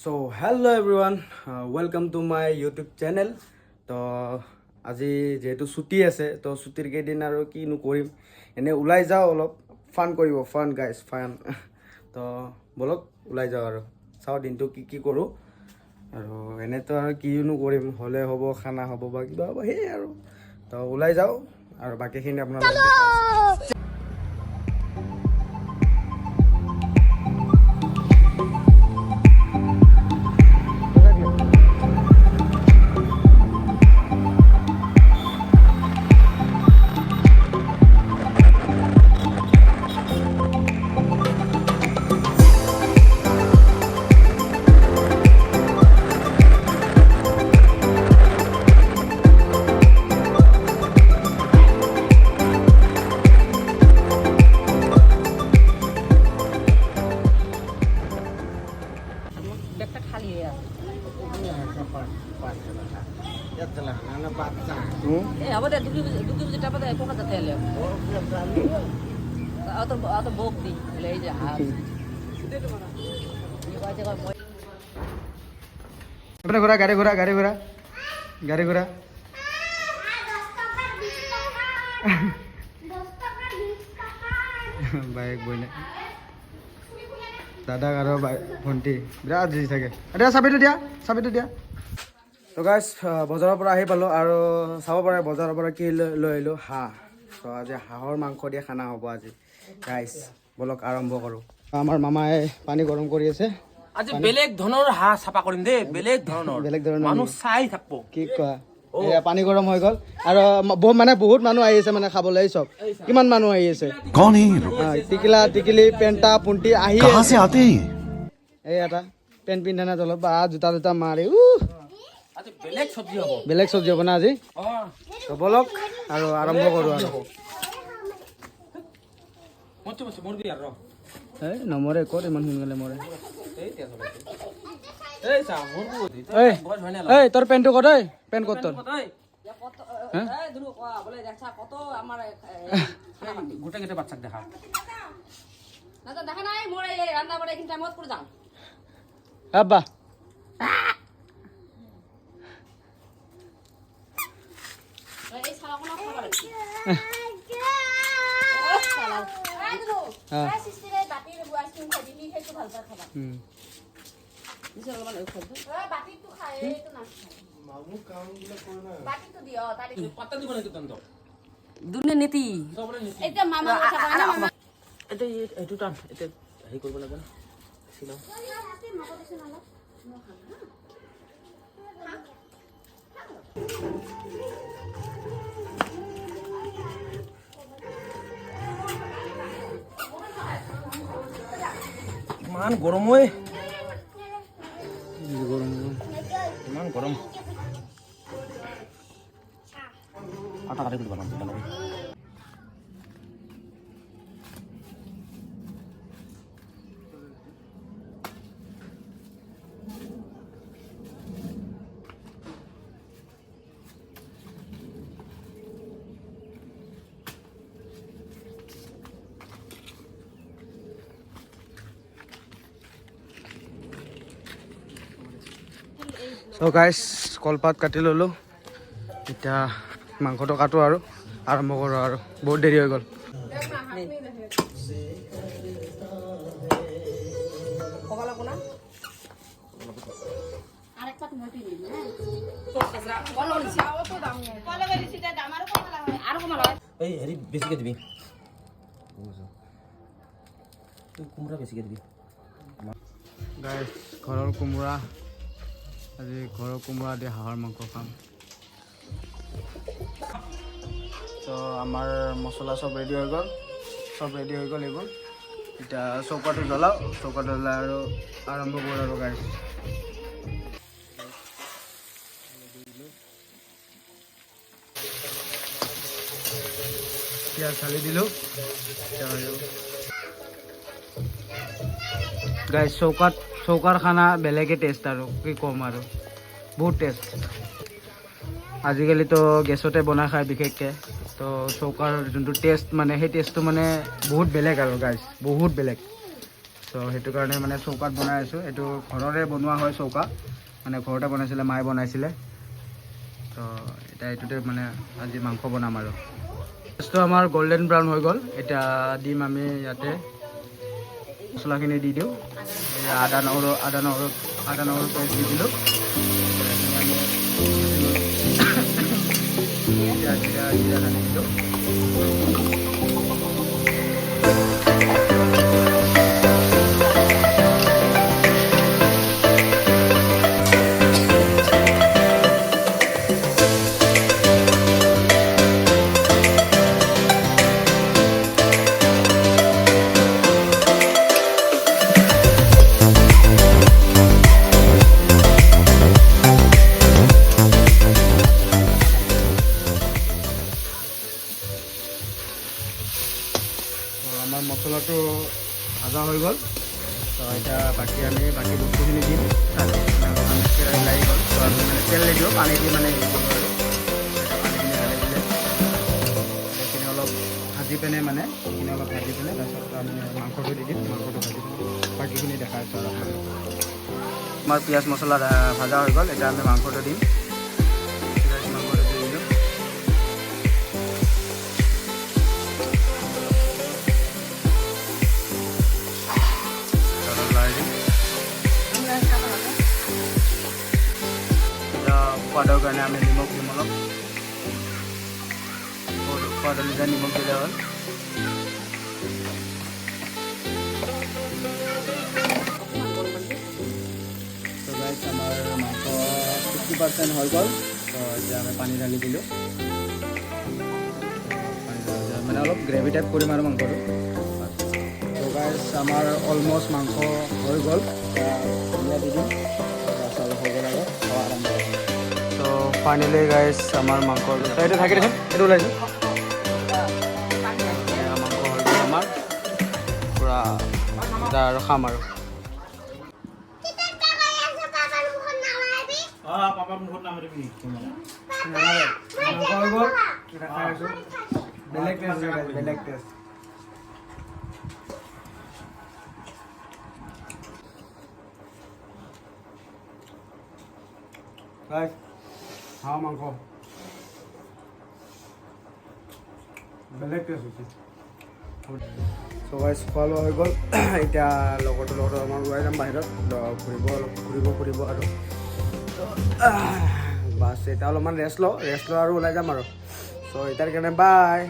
So hello everyone, welcome to my YouTube channel. তো আজি যেহেতু ছুটি আছে তো ছুটিৰ কেইদিন আৰু কিনো কৰিম এনে ওলাই যাওঁ অলপ ফান কৰিব ফান গাইজ ফান তো বলক ওলাই যাওঁ আৰু চাওঁ দিনটো কি কি কৰোঁ আৰু এনেতো আৰু কিনো কৰিম হ'লে হ'ব খানা হ'ব বা কিবা হ'ব সেই আৰু তো ওলাই যাওঁ আৰু বাকীখিনি আপোনালোকক apa dah dugi dapat dah kau kata tele. Atau bok di leja. अपने घोड़ा गाड़ी घोड़ा गाड़ी घोड़ा गाड़ी घोड़ा बाइक बोले दादा और भंटी बिराट जी থাকে এটা চাবিটো দিয়া তো গাইস বজাৰৰ পৰা আহি পালো আৰু চাব পাৰে বজাৰৰ পৰা কি লৈ আহিলো হাঁহ তো আজি হাঁহৰ মাংস দিয়ে খানা হ'ব আজি গাইস বলক আৰম্ভ কৰো আমাৰ মামাই পানী গৰম কৰি আছে আজি বেলেগ ধৰণৰ হাঁহ চাফা কৰিম দেই বেলেগ ধৰণৰ মানুহ চাই থাকব কি কোৱা পানী গৰম হৈ গ'ল আৰু বহুত মানুহ আহি আছে মানে খাবলৈ চব কিমান মানুহ আহি আছে कौन है টিকিলা টিকিলি পেণ্টা পুণ্টি আহি कहाँ से आते हैं এই এটা পেণ্ট পিন্ধা না তলত বা জোতা মাৰি আজি বেলেগ চব্জি হ'ব বেলেগ চব্জি হ'ব না আজি তো বলক আৰু আৰম্ভ কৰোঁ আৰু মুৰ্গী আৰু এই নমৰে ক'ত ইমান সোনকালে মৰে এই চা মুৰ্গী এই তোৰ পেণ্টটো ক'ত ঐ পেণ্ট ক'ত তোৰ Dulu boleh jaksa foto amar. গোটেই গোটেই বাচ্চাক দেখা Nada dah nai mulai randa boleh kita mau kurang. আব্বা Eh salah aku nak khabar lagi. Salah. Dulu. Saya sister bati buat ice cream tadi ni itu halal khabar. Bisa kalau nak khabar. Bati tu khaye itu nak. Mamu kaum gila korna. Bati tu dia tadi. পাতা দিব নাকি তন্ত Dunia niti. সবরে নিছি Itu mama cakap na mama. এটা এইটো টান এটা হেৰি কৰিব লাগে না ছিলাম ইমান গৰম ঐ ইমান গৰম আটা কাটি দিব না So guys, কলপাত কাটি ললো এতিয়া মাংসটো কাটো আৰু আৰম্ভ কৰোঁ আৰু বহুত দেৰি হৈ গ'ল এই হেৰি বেছিকে দিবি কোমৰা বেছিকে দিবি গাইজ ঘৰৰ কোমোৰা আজি ঘৰৰ কোমোৰা দি হাঁহৰ মাংস খাম তো আমাৰ মছলা চব ৰেডি হৈ গ'ল এইবোৰ এতিয়া চৌকাটো জ্বলাওঁ চৌকাটো জ্বলাই আৰু আৰম্ভ কৰোঁ আৰু গাইজ পিঁয়াজ ঢালি দিলোঁ গাইজ চৌকাৰ খানা বেলেগে টেষ্ট আৰু কি ক'ম আৰু বহুত টেষ্ট আজিকালিতো গেছতে বনাই খায় বিশেষকৈ তো চৌকাৰ যোনটো টেষ্ট মানে সেই টেষ্টটো মানে বহুত বেলেগ আৰু গাইজ বহুত বেলেগ তো সেইটো কাৰণে মানে চৌকাত বনাই আছোঁ। এইটো ঘৰৰে বনোৱা হয় চৌকা, মানে ঘৰতে বনাইছিলে, মায়ে বনাইছিলে। তো এতিয়া এইটোতে মানে আজি মাংস বনাম আৰু। মাছটো আমাৰ গল্ডেন ব্ৰাউন হৈ গ'ল। এতিয়া দিম আমি ইয়াতে মছলাখিনি দি দিওঁ। আদা নহৰু পেষ্ট দি দিলোঁ। জিৰা ঢালি দিলোঁ। আমাৰ মছলাটো ভাজা হৈ গ'ল। তো এতিয়া বাকী বস্তুখিনি দিম। কেৰাহী লাগি গ'ল, তো আমি মানে তেল নিদিওঁ, পানী দি মানে হেৰি কৰোঁ আৰু। পানীখিনি ঢালি দিলে সেইখিনি অলপ ভাজি পিনে তাৰপিছত আমি মাংসটো দি দিম। মাংসটো ভাজি পিনে বাকীখিনি দেখাই আছোঁ আৰু আপোনালোকক। আমাৰ পিঁয়াজ মছলা ভাজা হৈ গ'ল। এতিয়া আমি মাংসটো দিম। মাংসটো দি দিলোঁ। সোৱাদৰ কাৰণে আমি নিমখ দিম অলপ। সোৱাদ অনুযায়ী নিমখ দিলে হ'ল। তো গাইজ আমাৰ মাংস 50% হৈ গ'ল। তো এতিয়া আমি পানী ঢালি দিলোঁ। মানে অলপ গ্ৰেভি টাইপ কৰিম আৰু মাংসটো। তো গাইজ আমাৰ অলমষ্ট মাংস হৈ গ'ল। ধনিয়া দি দিম। অলপ হৈ গ'ল আৰু খাব আৰম্ভ কৰিম। তো ফাইনেলি গাইজ আমাৰ মাংস এইটো থাকি দেচোন, এইটো ওলাইছোঁ। মাংস হৈ গ'ল আমাৰ পূৰা। এতিয়া আৰু খাম আৰু। মাংস হৈ গ'ল, এতিয়া খাই আছোঁ। বেলেগ টেষ্ট, বেলেগ টেষ্ট। গাইজ হাঁহ মাংস বেলেগ টেষ্ট হৈছে। চ' গাইজ খোৱা লোৱা হৈ গ'ল। এতিয়া লগৰটোৰ লগত আমাৰ ওলাই যাম বাহিৰত, ঘূৰিব আৰু বাছ এতিয়া অলপমান ৰেষ্ট লওঁ আৰু ওলাই যাম আৰু। চ' এতিয়াৰ কাৰণে বাই।